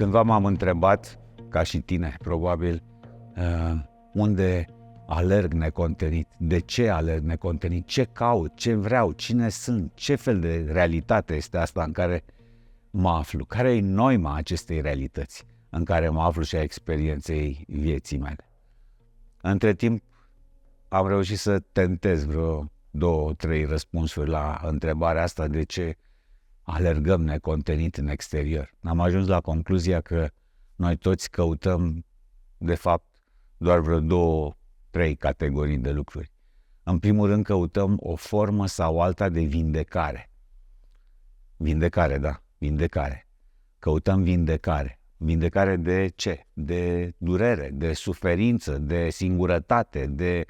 Cândva m-am întrebat, ca și tine, probabil, unde alerg necontenit, de ce alerg necontenit, ce caut, ce vreau, cine sunt, ce fel de realitate este asta în care mă aflu, care e noima acestei realități în care mă aflu și a experienței vieții mele. Între timp am reușit să tentez vreo 2-3 răspunsuri la întrebarea asta de ce alergăm necontenit în exterior. Am ajuns la concluzia că noi toți căutăm, de fapt, doar vreo 2-3 categorii de lucruri. În primul rând căutăm o formă sau alta de vindecare. Vindecare, da, vindecare. Căutăm vindecare. Vindecare de ce? De durere, de suferință, de singurătate, de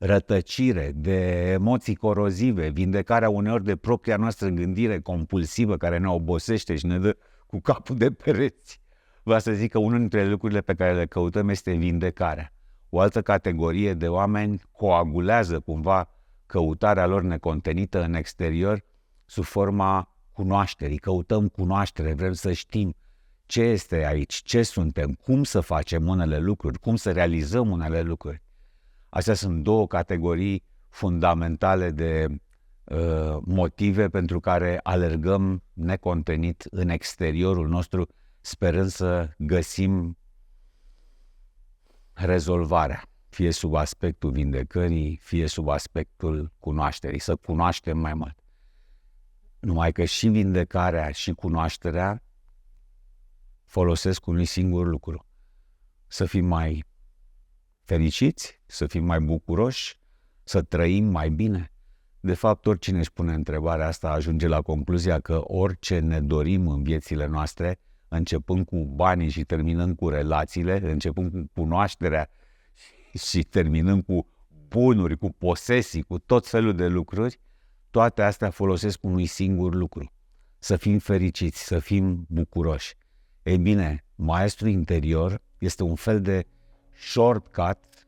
rătăcire, de emoții corozive, vindecarea uneori de propria noastră gândire compulsivă care ne obosește și ne dă cu capul de pereți. Vreau să zic că unul dintre lucrurile pe care le căutăm este vindecarea. O altă categorie de oameni coagulează cumva căutarea lor necontenită în exterior sub forma cunoașterii. Căutăm cunoaștere, vrem să știm ce este aici, ce suntem, cum să facem unele lucruri, cum să realizăm unele lucruri. Astea sunt două categorii fundamentale de motive pentru care alergăm necontenit în exteriorul nostru, sperând să găsim rezolvarea, fie sub aspectul vindecării, fie sub aspectul cunoașterii, să cunoaștem mai mult. Numai că și vindecarea și cunoașterea folosesc unui singur lucru: să fim mai fericiți, să fim mai bucuroși, să trăim mai bine. De fapt, oricine își pune întrebarea asta ajunge la concluzia că orice ne dorim în viețile noastre, începând cu banii și terminând cu relațiile, începând cu cunoașterea și terminând cu bunuri, cu posesii, cu tot felul de lucruri, toate astea folosesc unui singur lucru: să fim fericiți, să fim bucuroși. Ei bine, maestru interior este un fel de shortcut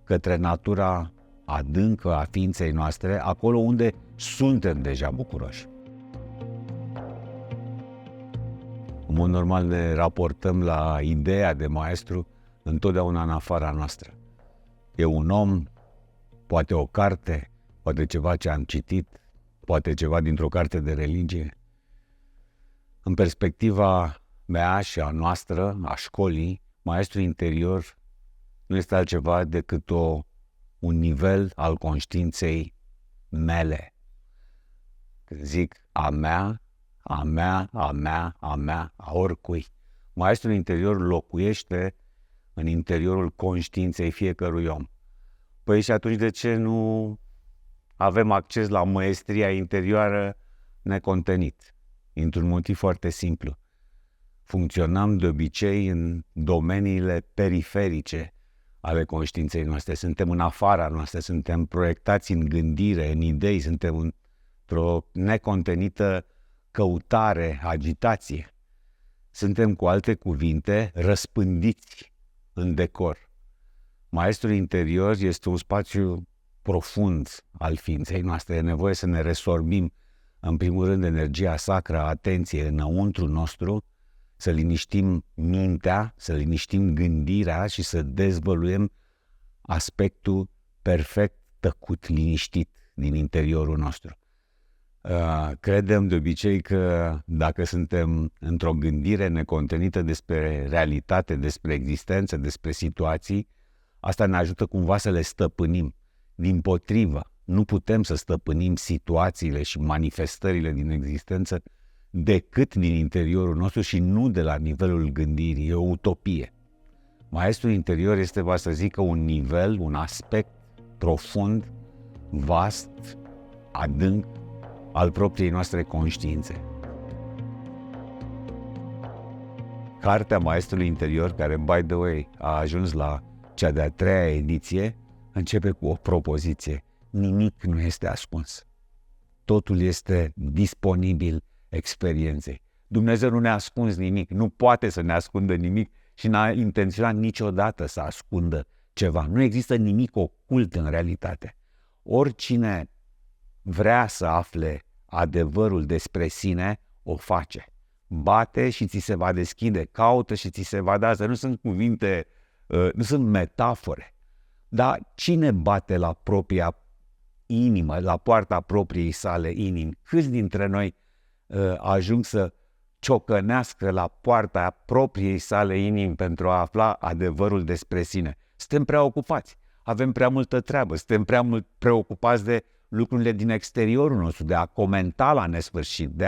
către natura adâncă a ființei noastre, acolo unde suntem deja bucuroși. În mod normal ne raportăm la ideea de maestru întotdeauna în afara noastră. E un om, poate o carte, poate ceva ce am citit, poate ceva dintr-o carte de religie. În perspectiva mea și a noastră, a școlii, maestru interior nu este altceva decât un nivel al conștiinței mele. Când zic a mea, a mea, a mea, a mea, a oricui, maestrul interior locuiește în interiorul conștiinței fiecărui om. Păi și atunci de ce nu avem acces la maestria interioară necontenit? Dintr-un motiv foarte simplu. Funcționăm de obicei în domeniile periferice ale conștiinței noastre. Suntem în afara noastră, suntem proiectați în gândire, în idei, suntem într-o necontenită căutare, agitație. Suntem, cu alte cuvinte, răspândiți în decor. Maestrul interior este un spațiu profund al ființei noastre. E nevoie să ne resorbim, în primul rând, energia sacră a atenției înăuntru nostru, să liniștim mintea, să liniștim gândirea și să dezvăluim aspectul perfect tăcut, liniștit din interiorul nostru. Credem de obicei că dacă suntem într-o gândire necontenită despre realitate, despre existență, despre situații, asta ne ajută cumva să le stăpânim. Dimpotrivă, nu putem să stăpânim situațiile și manifestările din existență decât din interiorul nostru și nu de la nivelul gândirii. E o utopie. Maestrul interior este, va să zică, un nivel, un aspect profund, vast, adânc al propriei noastre conștiințe. Cartea Maestrului Interior, care, by the way, a ajuns la cea de-a 3-a ediție, începe cu o propoziție: nimic nu este ascuns. Totul este disponibil experienței. Dumnezeu nu ne-a ascuns nimic, nu poate să ne ascundă nimic și n-a intenționat niciodată să ascundă ceva. Nu există nimic ocult în realitate. Oricine vrea să afle adevărul despre sine, o face. bate și ți se va deschide, caută și ți se va da. Astea nu sunt cuvinte, nu sunt metafore. Dar cine bate la propria inimă, la poarta propriei sale inimi? Câți dintre noi ajung să ciocănească la poarta propriei sale inimi pentru a afla adevărul despre sine? Suntem prea ocupați, avem prea multă treabă, suntem prea mult preocupați de lucrurile din exteriorul nostru, de a comenta la nesfârșit,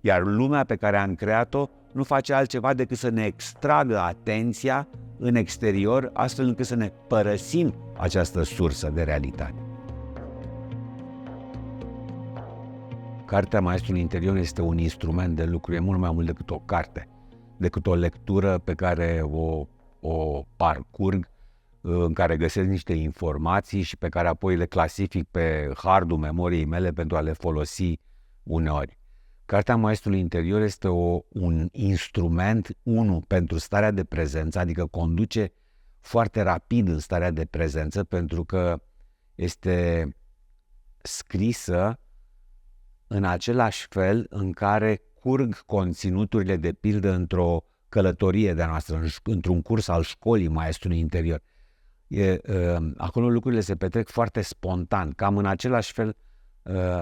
iar lumea pe care am creat-o nu face altceva decât să ne extragă atenția în exterior, astfel încât să ne părăsim această sursă de realitate. Cartea Maestrului Interior este un instrument de lucru, e mult mai mult decât o carte, decât o lectură pe care o parcurg, în care găsesc niște informații și pe care apoi le clasific pe hardul memoriei mele pentru a le folosi uneori. Cartea Maestrului Interior este un instrument, pentru starea de prezență, adică conduce foarte rapid în starea de prezență, pentru că este scrisă în același fel în care curg conținuturile, de pildă, într-o călătorie de-a noastră, într-un curs al școlii Maestrului Interior. Acolo lucrurile se petrec foarte spontan, cam în același fel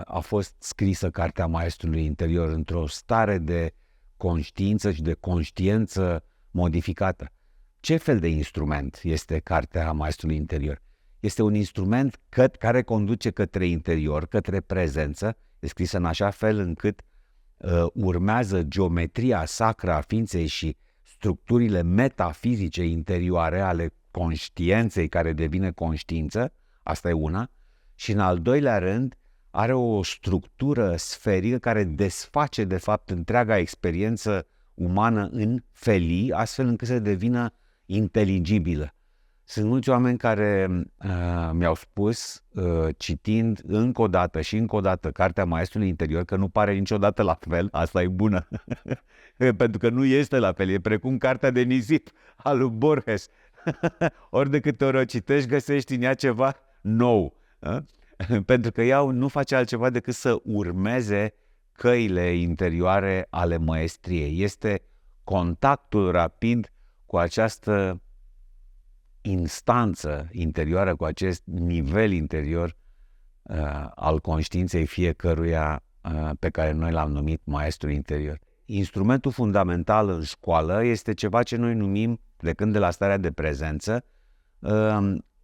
a fost scrisă Cartea Maestrului Interior, într-o stare de conștiință și de conștiență modificată. Ce fel de instrument este Cartea Maestrului Interior? Este un instrument care conduce către interior, către prezență, e scrisă în așa fel încât urmează geometria sacră a ființei și structurile metafizice interioare ale conștiinței care devine conștiință, asta e una, și în al doilea rând are o structură sferică care desface de fapt întreaga experiență umană în felii, astfel încât să devină inteligibilă. Sunt mulți oameni care mi-au spus, citind încă o dată și încă o dată Cartea Maestrului Interior, că nu pare niciodată la fel, asta e bună, pentru că nu este la fel, e precum Cartea de nisip a lui Borges. Ori de câte ori o citești, găsești în ea ceva nou. Pentru că ea nu face altceva decât să urmeze căile interioare ale măestriei. Este contactul rapid cu această instanță interioară, cu acest nivel interior al conștiinței fiecăruia pe care noi l-am numit Maestrul Interior. Instrumentul fundamental în școală este ceva ce noi numim, plecând de la starea de prezență,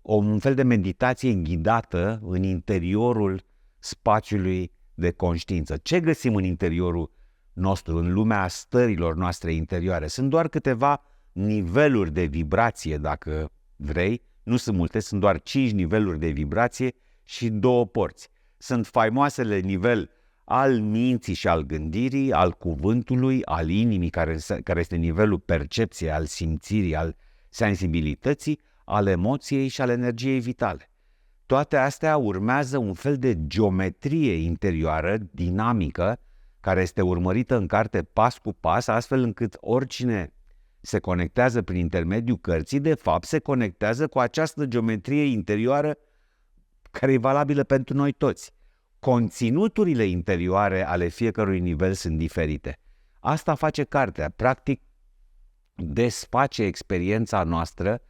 un fel de meditație ghidată în interiorul spațiului de conștiință. Ce găsim în interiorul nostru, în lumea stărilor noastre interioare? Sunt doar câteva niveluri de vibrație, dacă vrei, nu sunt multe, sunt doar 5 niveluri de vibrație și 2 porți. Sunt faimoasele nivel al minții și al gândirii, al cuvântului, al inimii, care este nivelul percepției, al simțirii, al sensibilității, al emoției și al energiei vitale. Toate astea urmează un fel de geometrie interioară, dinamică, care este urmărită în carte pas cu pas, astfel încât oricine se conectează prin intermediul cărții, de fapt se conectează cu această geometrie interioară care e valabilă pentru noi toți. Conținuturile interioare ale fiecărui nivel sunt diferite. Asta face cartea. Practic, desface experiența noastră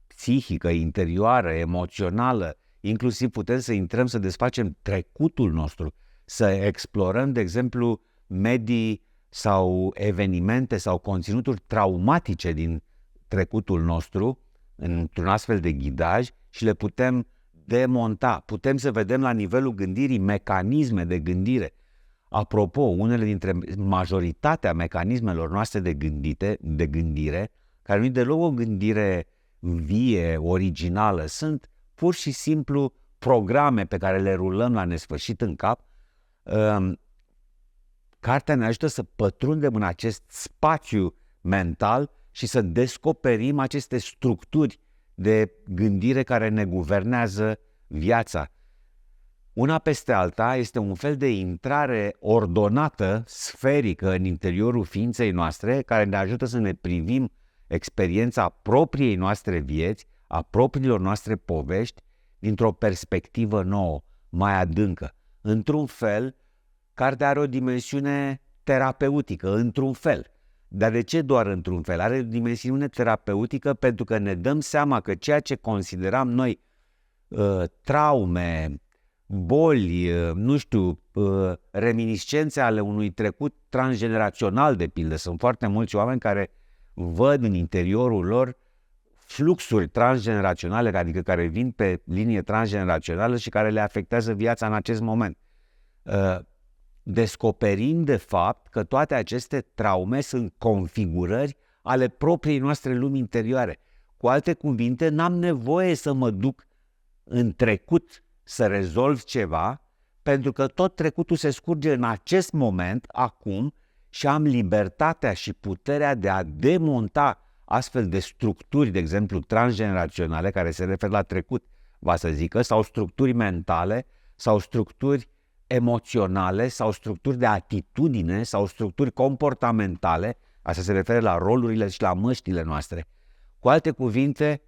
psihică, interioară, emoțională, inclusiv putem să intrăm să desfacem trecutul nostru, să explorăm, de exemplu, medii sau evenimente sau conținuturi traumatice din trecutul nostru într-un astfel de ghidaj și le putem demonta. Putem să vedem la nivelul gândirii mecanisme de gândire. Apropo, unele dintre majoritatea mecanismelor noastre de gândire, care nu e deloc o gândire vie, originală, sunt pur și simplu programe pe care le rulăm la nesfârșit în cap. Cartea ne ajută să pătrundem în acest spațiu mental și să descoperim aceste structuri de gândire care ne guvernează viața. Una peste alta este un fel de intrare ordonată, sferică în interiorul ființei noastre, care ne ajută să ne privim experiența propriei noastre vieți, a propriilor noastre povești, dintr-o perspectivă nouă, mai adâncă. Într-un fel, cartea are o dimensiune terapeutică, într-un fel. Dar de ce doar într-un fel? Are o dimensiune terapeutică pentru că ne dăm seama că ceea ce consideram noi traume, boli, reminiscențe ale unui trecut transgenerațional, de pildă. Sunt foarte mulți oameni care văd în interiorul lor fluxuri transgeneraționale, adică care vin pe linie transgenerațională și care le afectează viața în acest moment. Descoperim de fapt că toate aceste traume sunt configurări ale propriei noastre lumi interioare. Cu alte cuvinte, n-am nevoie să mă duc în trecut să rezolv ceva, pentru că tot trecutul se scurge în acest moment, acum, și am libertatea și puterea de a demonta astfel de structuri, de exemplu, transgeneraționale, care se referă la trecut, va să zică, sau structuri mentale, sau structuri emoționale, sau structuri de atitudine, sau structuri comportamentale, asta se referă la rolurile și la măștile noastre. Cu alte cuvinte,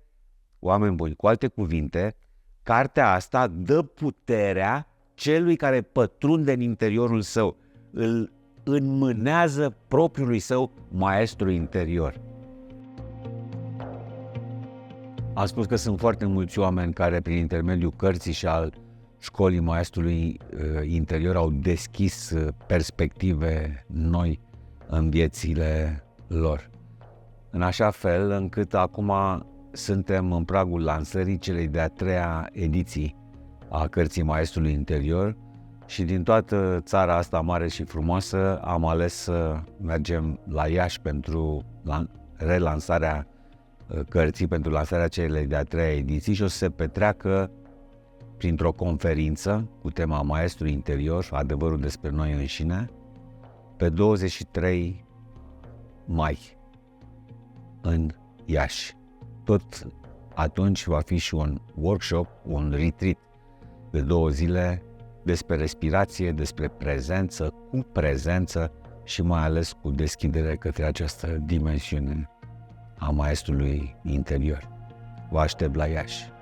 oameni buni, cu alte cuvinte, cartea asta dă puterea celui care pătrunde în interiorul său, îl înmânează propriului său maestru interior. Am spus că sunt foarte mulți oameni care, prin intermediul cărții și al școlii maestrului interior, au deschis perspective noi în viețile lor. În așa fel încât acum suntem în pragul lansării celei de-a treia ediții a cărții maestrului interior și din toată țara asta mare și frumoasă am ales să mergem la Iași pentru relansarea cărții, pentru lansarea celei de-a treia ediții și o să se petreacă printr-o conferință cu tema Maestrul Interior, adevărul despre noi înșine, pe 23 mai în Iași. Tot atunci va fi și un workshop, un retreat de 2 zile despre respirație, despre prezență, cu prezență și mai ales cu deschidere către această dimensiune a maestrului interior. Vă aștept la Iași.